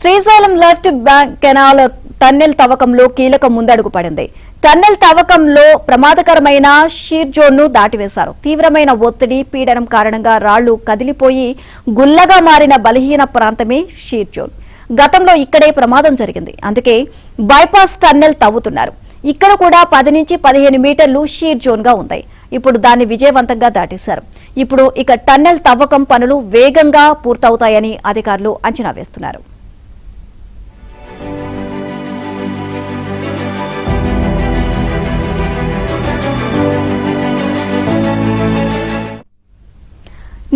Srisailam left bank canal tunnel తవ్వకంలో కీలక ముందడుగు పడింది. టన్నెల్ తవ్వకంలో ప్రమాదకరమైన షీర్ జోన్ ను దాటివేశారు. తీవ్రమైన ఒత్తిడి, పీడనం కారణంగా రాళ్లు కదిలిపోయి గుల్లగా మారిన బలహీన ప్రాంతమే షీర్ జోన్. గతంలో ఇక్కడే ప్రమాదం జరిగింది. అందుకే బైపాస్ టన్నెల్ తవ్వుతున్నారు. ఇక్కడ కూడా 10 నుంచి 15 మీటర్లు షీర్ జోన్ గా ఉంది. ఇప్పుడు దాన్ని విజయవంతంగా దాటేశారు. ఇప్పుడు ఇక టన్నెల్ తవ్వకం పనులు వేగంగా పూర్తవుతాయని అధికారులు అంచనా వేస్తున్నారు.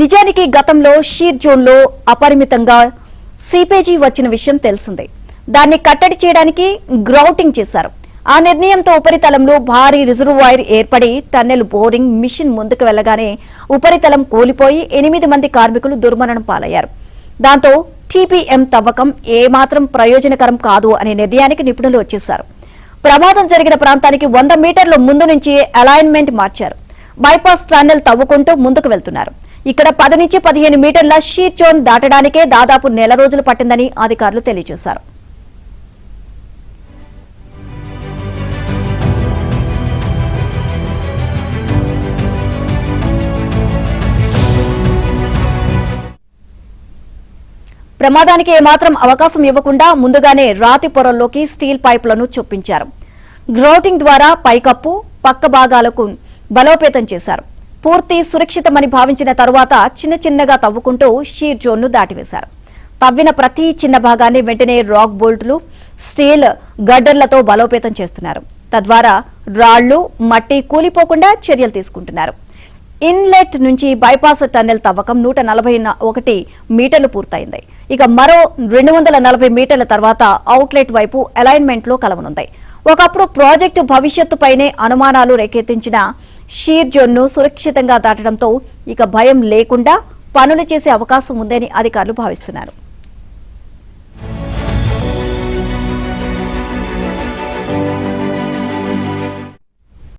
నిజానికి గతంలో షీర్ జోన్లో అపరిమితంగా సీపేజీ వచ్చిన విషయం తెలిసిందే. దాన్ని కట్టడి చేయడానికి గ్రౌటింగ్ చేశారు. ఆ నిర్ణయంతో ఉపరితలంలో భారీ రిజర్వాయర్ ఏర్పడి టన్నెల్ బోరింగ్ మిషన్ ముందుకు వెళ్లగానే ఉపరితలం కూలిపోయి 8 మంది కార్మికులు దుర్మరణం పాలయ్యారు. దాంతో టీపీఎం తవ్వకం ఏమాత్రం ప్రయోజనకరం కాదు అనే నిర్ణయానికి నిపుణులు వచ్చేశారు. ప్రమాదం జరిగిన ప్రాంతానికి 100 మీటర్ల ముందు నుంచి అలైన్మెంట్ మార్చారు. బైపాస్ టన్నెల్ తవ్వుకుంటూ ముందుకు వెళ్తున్నారు. ఇక్కడ 10 నుంచి 15 మీటర్ల షీర్ జోన్ దాటడానికే దాదాపు నెల రోజులు పట్టిందని అధికారులు తెలియజేశారు. ప్రమాదానికి ఏమాత్రం అవకాశం ఇవ్వకుండా ముందుగానే రాతి పొరల్లోకి స్టీల్ పైపులను చొప్పించారు. గ్రౌటింగ్ ద్వారా పైకప్పు, పక్క భాగాలకు బలోపేతం చేశారు. పూర్తి సురక్షితమని భావించిన తరువాత చిన్నగా తవ్వుకుంటూ షీర్ జోన్ ను దాటివేశారు. తవ్విన ప్రతి చిన్న భాగాన్ని వెంటనే రాక్ బోల్టులు, స్టీల్ గడ్డర్లతో బలోపేతం చేస్తున్నారు. తద్వారా రాళ్లు, మట్టి కూలిపోకుండా చర్యలు తీసుకుంటున్నారు. ఇన్లెట్ నుంచి బైపాస్ టన్నెల్ తవ్వకం 141 మీటర్లు పూర్తయింది. ఇక మరో 240 మీటర్ల తర్వాత అవుట్లెట్ వైపు అలైన్మెంట్ లో కలవనుంది. ఒకప్పుడు ప్రాజెక్టు భవిష్యత్తుపైనే అనుమానాలు రేకెత్తించిన షీర్ జోన్ ను సురక్షితంగా దాటడంతో ఇక భయం లేకుండా పనులు చేసే అవకాశం ఉందని అధికారులు భావిస్తున్నారు.